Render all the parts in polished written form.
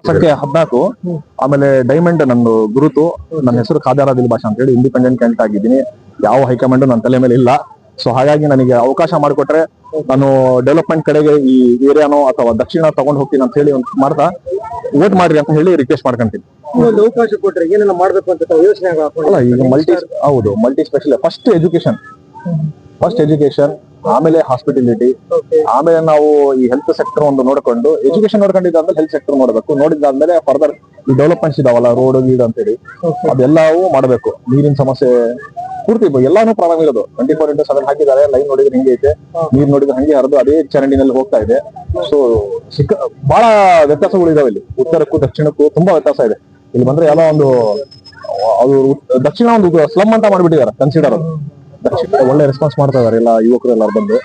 ವರ್ಷಕ್ಕೆ 14. ಆಮೇಲೆ ಡೈಮಂಡ್ ನಂದು ಗುರುತು. ನನ್ನ ಹೆಸರು ಖಾದರ್ ಆದಿಲ್ ಭಾಷಾ ಅಂತ ಹೇಳಿ ಇಂಡಿಪೆಂಡೆಂಟ್ ಕ್ಯಾಂಡಿಡೇಟ್ ಆಗಿದ್ದೀನಿ. ಯಾವ ಹೈಕಮಾಂಡ್ ನನ್ನ ತಲೆ ಮೇಲೆ ಇಲ್ಲ. ಸೊ ಹಾಗಾಗಿ ನನಗೆ ಅವಕಾಶ ಮಾಡಿಕೊಟ್ರೆ ನಾನು ಡೆವಲಪ್ಮೆಂಟ್ ಕಡೆಗೆ ಈ ಏರಿಯಾನೋ ಅಥವಾ ದಕ್ಷಿಣ ತಗೊಂಡು ಹೋಗ್ತೀನಿ ಅಂತ ಹೇಳಿ ಮಾಡ್ತಾ ವೋಟ್ ಮಾಡ್ರಿ ಅಂತ ಹೇಳಿ ರಿಕ್ವೆಸ್ಟ್ ಮಾಡ್ಕೊಂತೀನಿ. ಒಂದು ಅವಕಾಶ ಕೊಟ್ರೆ ಏನೆಲ್ಲ ಮಾಡ್ಬೇಕು ಅಂತ ಯೋಚನೆ ಅಲ್ಲ, ಈಗ ಮಲ್ಟಿ ಸ್ಪೆಷಲ್ ಫಸ್ಟ್ ಎಜುಕೇಶನ್, ಆಮೇಲೆ ಹಾಸ್ಪಿಟಾಲಿಟಿ, ಆಮೇಲೆ ನಾವು ಈ ಹೆಲ್ತ್ ಸೆಕ್ಟರ್ ಒಂದು ನೋಡ್ಕೊಂಡು ಎಜುಕೇಶನ್ ನೋಡ್ಕೊಂಡಿದ್ದಾದ್ಮೇಲೆ ಹೆಲ್ತ್ ಸೆಕ್ಟರ್ ನೋಡ್ಬೇಕು. ನೋಡಿದ್ದಾದ್ಮೇಲೆ ಫರ್ದರ್ ಈ ಡೆವಲಪ್ಮೆಂಟ್ಸ್ ಇದಾವಲ್ಲ, ರೋಡ್ ಗೀಡ್ ಅಂತ ಹೇಳಿ ಅದೆಲ್ಲವೂ ಮಾಡಬೇಕು. ನೀರಿನ ಸಮಸ್ಯೆ ಪೂರ್ತಿ ಎಲ್ಲಾನು ಪ್ರಾಬ್ಲಮ್ ಇರೋದು. 24x7 ಹಾಕಿದ್ದಾರೆ. ಲೈನ್ ನೋಡಿದ್ರೆ ಹಿಂಗೆ ಐತೆ, ನೀರ್ ನೋಡಿದ್ರೆ ಹಂಗೆ ಹರಿದು ಅದೇ ಚರಂಡಿನಲ್ಲಿ ಹೋಗ್ತಾ ಇದೆ. ಸೊ ಬಹಳ ವ್ಯತ್ಯಾಸಗಳು ಇದಾವೆ ಇಲ್ಲಿ. ಉತ್ತರಕ್ಕೂ ದಕ್ಷಿಣಕ್ಕೂ ತುಂಬಾ ವ್ಯತ್ಯಾಸ ಇದೆ. ಇಲ್ಲಿ ಬಂದ್ರೆ ಎಲ್ಲ ಒಂದು ಅದು ದಕ್ಷಿಣ ಒಂದು ಸ್ಲಮ್ ಅಂತ ಮಾಡ್ಬಿಟ್ಟಿದ್ದಾರೆ ಕನ್ಸಿಡರ್. ದಕ್ಷಿಣ ಒಳ್ಳೆ ರೆಸ್ಪಾನ್ಸ್ ಮಾಡ್ತಾ ಇದಾರೆ ಎಲ್ಲ ಯುವಕರು ಎಲ್ಲರೂ ಬಂದು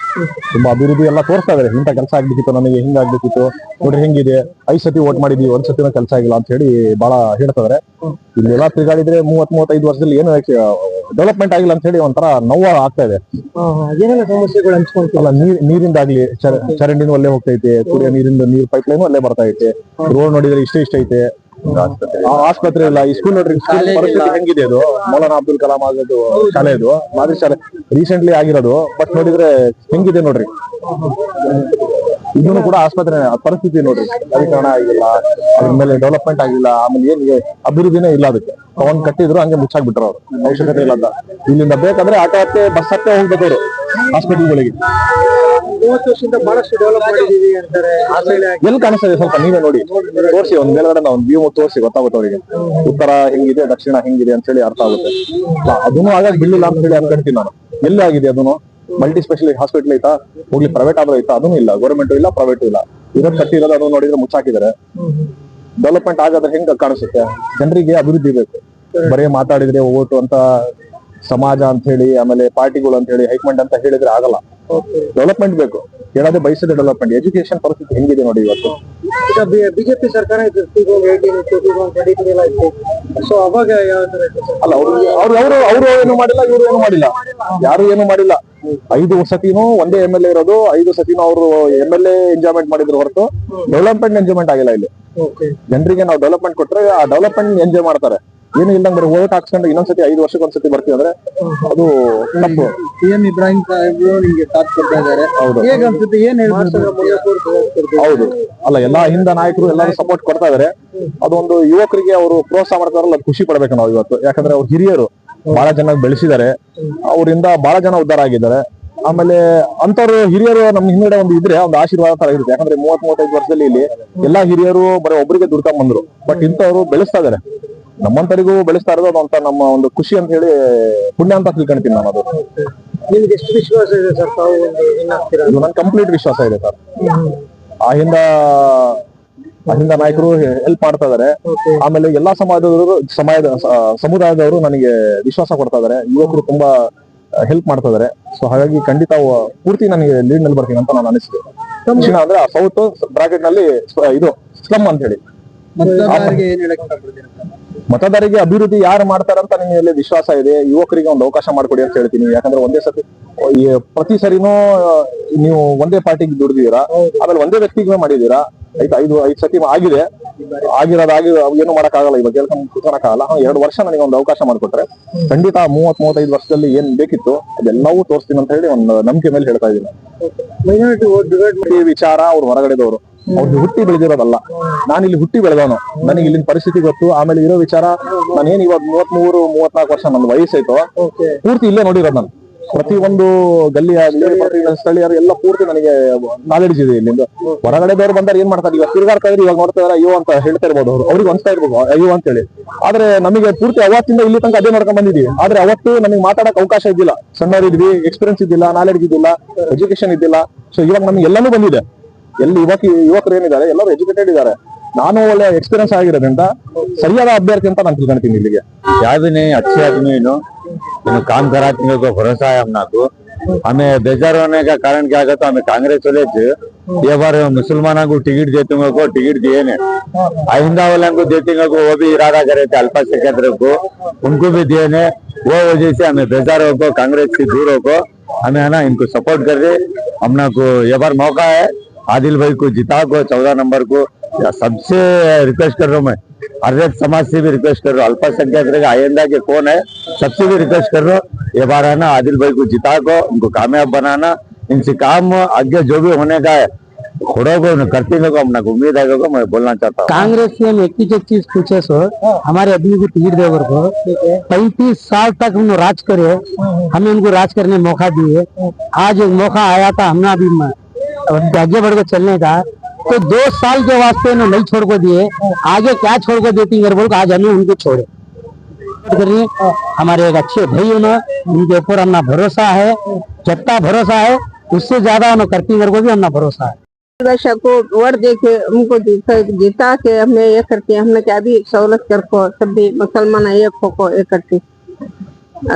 ತುಂಬಾ ಅಭಿವೃದ್ಧಿ ಎಲ್ಲ ತೋರಿಸ್ತಾ ಇದಾರೆ. ಇಂಥ ಕೆಲಸ ಆಗ್ಬೇಕಿತ್ತು, ನಮಗೆ ಹಿಂಗಾಗ್ಬೇಕಿತ್ತು, ನೋಡ್ರಿ ಹೆಂಗಿದೆ, 5 ಸತಿ ವೋಟ್ ಮಾಡಿದ್ವಿ, 1 ಸತಿನೂ ಕೆಲಸ ಆಗಿಲ್ಲ ಅಂತ ಹೇಳಿ ಬಹಳ ಹೇಳ್ತಾ ಇದಾರೆ. ಇಲ್ಲೆಲ್ಲ ತಿರುಗಾಡಿದ್ರೆ 30-35 ವರ್ಷದಲ್ಲಿ ಏನು ಡೆವಲಪ್ಮೆಂಟ್ ಆಗಿಲ್ಲ ಅಂತ ಹೇಳಿ ಒಂಥರ ನೋವು ಆಗ್ತಾ ಇದೆ. ಏನೆಲ್ಲ ಸಮಸ್ಯೆಗಳು ಹಂಚ್ಕೊಂತಲ್ಲ, ನೀರಿಂದಾಗ್ಲಿ ಚರಂಡಿನೂ ಅಲ್ಲೇ ಹೋಗ್ತೈತೆ, ಕುಡಿಯೋ ನೀರ್ ಪೈಪ್ ಲೈನ್ ಅಲ್ಲೇ ಬರ್ತಾ ಐತೆ, ರೋಡ್ ನೋಡಿದ್ರೆ ಇಷ್ಟ ಐತೆ, ಆಸ್ಪತ್ರೆ ಇಲ್ಲ. ಈ ಸ್ಕೂಲ್ ನೋಡ್ರಿ, ಪರಿಸ್ಥಿತಿ ಹೆಂಗಿದೆ. ಅದು ಮೌಲಾನಾ ಅಬ್ದುಲ್ ಕಲಾಂ ಆಗೋದು ಶಾಲೆ, ಇದು ಮಾದರಿ ಶಾಲೆ ರೀಸೆಂಟ್ಲಿ ಆಗಿರೋದು. ಬಟ್ ನೋಡಿದ್ರೆ ಹೆಂಗಿದೆ ನೋಡ್ರಿ. ಇದನ್ನು ಕೂಡ ಆಸ್ಪತ್ರೆ ಪರಿಸ್ಥಿತಿ ನೋಡ್ರಿ, ನವೀಕರಣ ಆಗಿಲ್ಲ, ಅದ್ರ ಮೇಲೆ ಡೆವಲಪ್ಮೆಂಟ್ ಆಗಿಲ್ಲ, ಆಮೇಲೆ ಏನಿಗೆ ಅಭಿವೃದ್ಧಿನೇ ಇಲ್ಲ. ಅದಕ್ಕೆ ತಗೊಂಡ್ ಕಟ್ಟಿದ್ರು ಹಂಗೆ ಮುಚ್ಚಾಕ್ಬಿಟ್ರು ಅವ್ರು, ಅವಶ್ಯಕತೆ ಇಲ್ಲ ಅಂತ. ಇಲ್ಲಿಂದ ಬೇಕಾದ್ರೆ ಆಟೋ ಹತ್ತೆ ಬಸ್ ಹತ್ತೆ ಹೋಗ್ಬೇಕು ಅವರು ಹಾಸ್ಪಿಟಲ್ಗಳಿಗೆ. 30 ವರ್ಷದಿಂದ ಬಹಳಷ್ಟು ಡೆವಲಪ್ ಮಾಡಿದೀವಿ ಅಂತಾರೆ. ಎಲ್ಲಿ ಕಾಣಿಸ್ತದೆ ಸ್ವಲ್ಪ ನೀವೇ ನೋಡಿ, ತೋರಿಸಿ ಒಂದ್ ಮೇಲ್ಗಡೆ ಒಂದ್ ವ್ಯೂ ತೋರಿಸಿ, ಗೊತ್ತಾಗುತ್ತೆ ಅವರಿಗೆ ಉತ್ತರ ಹೆಂಗಿದೆ ದಕ್ಷಿಣ ಹೆಂಗಿದೆ ಅಂತ ಹೇಳಿ ಅರ್ಥ ಆಗುತ್ತೆ. ಅದನ್ನು ಆಗಾಗ ಬಿಡ್ಲಿಲ್ಲ ಅಂತ ಹೇಳಿ ಅನ್ಕೊಂತೀನಿ ನಾನು. ಎಲ್ಲಿ ಆಗಿದೆ ಅದನ್ನು? ಮಲ್ಟಿ ಸ್ಪೆಷಾಲಿಟಿ ಹಾಸ್ಪಿಟಲ್ ಐತಾ? ಹೋಗ್ಲಿ ಪ್ರೈವೇಟ್ ಆದ್ರೂ ಐತಾ? ಅದನ್ನು ಇಲ್ಲ. ಗೌರ್ಮೆಂಟ್ ಇಲ್ಲ, ಪ್ರೈವೇಟ್ ಇಲ್ಲ. ಇರೋದ್ ಕಟ್ಟಿರೋದು ಅದನ್ನು ನೋಡಿದ್ರೆ ಮುಚ್ಚಾಕಿದ್ದಾರೆ. ಡೆವಲಪ್ಮೆಂಟ್ ಆಗಾದ್ರೆ ಹೆಂಗ ಕಾಣಿಸುತ್ತೆ? ಜನರಿಗೆ ಅಭಿವೃದ್ಧಿ ಬೇಕು. ಬರೀ ಮಾತಾಡಿದ್ರೆ ಓಟು ಅಂತ ಸಮಾಜ ಅಂತ ಹೇಳಿ, ಆಮೇಲೆ ಪಾರ್ಟಿಗಳು ಅಂತ ಹೇಳಿ, ಹೈಕಮಾಂಡ್ ಅಂತ ಹೇಳಿದ್ರೆ ಆಗಲ್ಲ. ಡೆವಲಪ್ಮೆಂಟ್ ಬೇಕು. ಹೇಳೋದೇ ಬಯಸಿದ ಡೆವಲಪ್ಮೆಂಟ್. ಎಜುಕೇಶನ್ ಪರಿಸ್ಥಿತಿ ಹೆಂಗಿದೆ ನೋಡಿ ಇವತ್ತು. ಬಿಜೆಪಿ ಸರ್ಕಾರ ಸೊ ಅವಾಗ ಯಾವ ತರ ಅಲ್ಲ, ಅವರು ಏನು ಮಾಡಿಲ್ಲ, ಇವರು ಏನು ಮಾಡಿಲ್ಲ, ಯಾರು ಏನು ಮಾಡಿಲ್ಲ. 5 ಸತಿನೂ ಒಂದೇ MLA ಇರೋದು, 5 ಸತಿನೂ ಅವರು MLA ಎಂಜಾಯ್ಮೆಂಟ್ ಮಾಡಿದ್ರು ಹೊರತು ಡೆವಲಪ್ಮೆಂಟ್ ಎಂಜಾಯ್ಮೆಂಟ್ ಆಗಿಲ್ಲ. ಇಲ್ಲಿ ಜನರಿಗೆ ನಾವು ಡೆವಲಪ್ಮೆಂಟ್ ಕೊಟ್ರೆ ಆ ಡೆವಲಪ್ಮೆಂಟ್ ಎಂಜಾಯ್ ಮಾಡ್ತಾರೆ. ಏನು ಇಲ್ಲಂಗ್ ಬರೀ ಓಟ್ ಹಾಕ್ಸ್ಕೊಂಡು ಇನ್ನೊಂದ್ಸತಿ 5 ವರ್ಷಕ್ಕೆ ಒಂದ್ಸತಿ ಬರ್ತೀವಿ ಅಂದ್ರೆ ಅದು ತಪ್ಪು. PM ಇಬ್ರಾಹಿಂ ಸಾಹೇಬ್ರು ನಿಮ್ಗೆ ಸಾಥ್ ಕೊಡ್ತಾ ಇದ್ದಾರೆ. ಹೇಗೆ ಅನ್ಸುತ್ತೆ? ಏನ್ ಹೌದು, ಅಲ್ಲ ಎಲ್ಲಾ ಹಿಂದ ನಾಯಕರು ಎಲ್ಲರೂ ಸಪೋರ್ಟ್ ಕೊಡ್ತಾ ಇದಾರೆ. ಅದೊಂದು ಯುವಕರಿಗೆ ಅವರು ಪ್ರೋತ್ಸಾಹ ಮಾಡ್ತಾರಲ್ಲ, ಖುಷಿ ಪಡ್ಬೇಕು ನಾವು ಇವತ್ತು. ಯಾಕಂದ್ರೆ ಅವ್ರು ಹಿರಿಯರು ಬಹಳ ಜನ ಬೆಳೆಸಿದ್ದಾರೆ, ಅವರಿಂದ ಬಹಳ ಜನ ಉದ್ಧಾರ ಆಗಿದ್ದಾರೆ. ಆಮೇಲೆ ಅಂತವ್ರು ಹಿರಿಯರು ನಮ್ ಹಿಂದೆ ಒಂದು ಇದ್ರೆ ಒಂದು ಆಶೀರ್ವಾದ ತರ ಇರುತ್ತೆ. ಯಾಕಂದ್ರೆ 30-35 ವರ್ಷದಲ್ಲಿ ಇಲ್ಲಿ ಎಲ್ಲಾ ಹಿರಿಯರು ಬರೀ ಒಬ್ಬರಿಗೆ ದುಡ್ಕೊಂಡ್ ಬಂದ್ರು. ಬಟ್ ಇಂಥವ್ರು ಬೆಳೆಸ್ತಾ ಇದಾರೆ, ನಮ್ಮಂತರಿಗೂ ಬೆಳೆಸ್ತಾ ಇರೋದು ಅಂತ ನಮ್ಮ ಒಂದು ಖುಷಿ ಅಂತ ಹೇಳಿ, ಪುಣ್ಯ ಅಂತ ತಿಳ್ಕೊಂತೀನಿ ನಾನು. ಅದು ನಿಮ್ಗೆ ಎಷ್ಟು ವಿಶ್ವಾಸ ಇದೆ ಸರ್? ಇದು ನನ್ ಕಂಪ್ಲೀಟ್ ವಿಶ್ವಾಸ ಇದೆ ಸರ್. ಆ ಹಿಂದ ನಾಯಕರು ಹೆಲ್ಪ್ ಮಾಡ್ತಾ ಇದಾರೆ. ಆಮೇಲೆ ಎಲ್ಲಾ ಸಮುದಾಯದವರು ನನಗೆ ವಿಶ್ವಾಸ ಕೊಡ್ತಾ ಇದಾರೆ. ಯುವಕರು ತುಂಬಾ ಹೆಲ್ಪ್ ಮಾಡ್ತಾ ಇದಾರೆ. ಸೊ ಹಾಗಾಗಿ ಖಂಡಿತ ಪೂರ್ತಿ ನನಗೆ ಲೀಡ್ ನಲ್ಲಿ ಬರ್ತೀನಿ ಅಂತ ನಾನು ಅನಿಸಿದೆ. ದಕ್ಷಿಣ ಅಂದ್ರೆ ಆ ಸೌತ್ ಬ್ರಾಕೆಟ್ ನಲ್ಲಿ ಇದು ಸ್ಲಮ್ ಅಂತ ಹೇಳಿ. ಮತದಾರರಿಗೆ ಅಭಿವೃದ್ಧಿ ಯಾರು ಮಾಡ್ತಾರಂತ ನಿಮಗೆ ವಿಶ್ವಾಸ ಇದೆ. ಯುವಕರಿಗೆ ಒಂದು ಅವಕಾಶ ಮಾಡಿಕೊಡಿ ಅಂತ ಹೇಳ್ತೀನಿ. ಯಾಕಂದ್ರೆ ಒಂದೇ ಸತಿ ಪ್ರತಿ ಸರಿನೂ ನೀವು ಒಂದೇ ಪಾರ್ಟಿಗೆ ದುಡಿದಿದ್ದೀರಾ, ಆಮೇಲೆ ಒಂದೇ ವ್ಯಕ್ತಿಗೆ ಮಾಡಿದೀರಾ. ಆಯ್ತು, 5 ಸತಿ ಆಗಿದೆ. ಏನು ಮಾಡಕ್ಕಾಗಲ್ಲ, ಇವಾಗ ಹೇಳ್ಕೊಂಡು ಕುತ್ಕೊಳಕ್ಕಾಗಲ್ಲ. 2 ವರ್ಷ ನನಗೆ ಒಂದು ಅವಕಾಶ ಮಾಡಿಕೊಟ್ರೆ ಖಂಡಿತ 30-35 ವರ್ಷದಲ್ಲಿ ಏನ್ ಬೇಕಿತ್ತು ಅದೆಲ್ಲವೂ ತೋರಿಸ್ತೀನಿ ಅಂತ ಹೇಳಿ ಒಂದು ನಂಬಿಕೆ ಮೇಲೆ ಹೇಳ್ತಾ ಇದ್ದೀನಿ. ವಿಚಾರ ಅವ್ರು ಹೊರಗಡೆದವರು, ಅವ್ರಿಗೆ ಹುಟ್ಟಿ ಬೆಳೆದಿರೋದಲ್ಲ. ನಾನು ಇಲ್ಲಿ ಹುಟ್ಟಿ ಬೆಳೆದವನು, ನನಗೆ ಇಲ್ಲಿನ ಪರಿಸ್ಥಿತಿ ಗೊತ್ತು. ಆಮೇಲೆ ಇರೋ ವಿಚಾರ, ನಾನೇನ್ ಇವಾಗ 33-34 ವರ್ಷ ನನ್ನ ವಯಸ್ಸಾಯ್ತು, ಪೂರ್ತಿ ಇಲ್ಲೇ ನೋಡಿರೋದು ನಾನು. ಪ್ರತಿಯೊಂದು ಗಲ್ಲಿ ಆಗ್ಲಿ, ಪ್ರತಿ ಸ್ಥಳೀಯರು ಎಲ್ಲ ಪೂರ್ತಿ ನನಗೆ ನಾಲೆಡ್ಜ್ ಇದೆ. ಇಲ್ಲಿಂದ ಹೊರಗಡೆದವ್ರು ಬಂದಾರೆ ಏನ್ ಮಾಡ್ತಾರೆ, ಇವಾಗ ತಿರುಗಾಡ್ತಾ ಇದ್ರೆ ಇವಾಗ ನೋಡ್ತಾ ಇದಾರೆ ಅಯ್ಯೋ ಅಂತ ಹೇಳ್ತಾ ಇರ್ಬೋದು. ಅವ್ರಿಗೆ ಅನ್ಸ್ತಾ ಇರ್ಬೋದು ಅಯ್ಯೋ ಅಂತ ಹೇಳಿ. ಆದ್ರೆ ನಮಗೆ ಪೂರ್ತಿ ಅವತ್ತಿಂದ ಇಲ್ಲಿ ತನಕ ಅದೇ ನೋಡ್ಕೊಂಡ್ ಬಂದಿದೀವಿ. ಆದ್ರೆ ಅವತ್ತು ನನಗೆ ಮಾತಾಡಕ್ ಅವಕಾಶ ಇದ್ದಿಲ್ಲ, ಸಣ್ಣವರಿದ್ವಿ, ಎಕ್ಸ್ಪೀರಿಯನ್ಸ್ ಇದ್ದಿಲ್ಲ, ನಾಲೆಡ್ಜ್ ಇದ್ದಿಲ್ಲ, ಎಜುಕೇಶನ್ ಇದ್ದಿಲ್ಲ. ಸೊ ಇವಾಗ ನಮ್ಗೆ ಎಲ್ಲಾನು ಬಂದಿದೆ. ಎಲ್ಲಿ ಯುವಕರು ಏನಿದ್ದಾರೆ ಎಲ್ಲರೂ ಎಜುಕೇಟೆಡ್ ಇದ್ದಾರೆ. ನಾನು ಒಳ್ಳೆ ಎಕ್ಸ್ಪೀರಿयंस ಆಗಿರೋದ್ರಿಂದ ಸರಿಯಾದ ಅಭ್ಯರ್ಥಿ ಅಂತ ನಾನು ತಿಳ್ಕೊಂತೀನಿ. इಲ್ಲಿಗೆ क्या भी नहीं, अच्छे आदमी काम कराने को भरोसा है हम को। हमें बेजार होने का कारण क्या कहता, हमें कांग्रेस वाले ये बार मुसलमानों को टिकट देते को टिकट दिए ने, आइंदा वाले को देते को वो भी इरादा करे थे अल्पसंख्यक को, उनको भी दिए ने। वो वजह से हमें बेजार हो को, कांग्रेस से दूर हो को, हमें है ना इनको सपोर्ट कर रहे। हमना को ये बार मौका है, आदिल भाई को जिता को 14 नंबर को सबसे रिक्वेस्ट कर रहा हूँ मैं, हर एक समाज से भी रिक्वेस्ट कर रहा हूँ, अल्पसंख्यक रहेगा आइंदा के कौन है, सबसे भी रिक्वेस्ट कर रहा हूँ, ये बार है ना आदिल भाई को जिता को उनको कामयाब बनाना, इनसे काम आगे जो भी होने का है थोड़ा को करते को हमने उम्मीद है को मैं बोलना चाहता हूँ। कांग्रेस से हम एक ही चीज पूछे सो हमारे आदमी को टिकट देवर को 35 साल तक उन्होंने राज करे, हमें उनको राज करने मौका दिए, आज एक मौका आया था हमने अभी आगे बढ़ के चलने का, तो 2 साल के वास्ते उन्होंने नहीं छोड़ को दिए, आगे क्या छोड़ को देती बोल को आज हमें उनको छोड़े करिए। हमारे एक अच्छे भाई उन्होंने उनके ऊपर हमने भरोसा है, जितना भरोसा है उससे ज्यादा उन्होंने करती को भी हमने भरोसा है। भाषा को वोट देके उनको जीता के हमें ये करके हमने क्या भी सहूलत कर को सभी मुसलमान एक हो को एक करती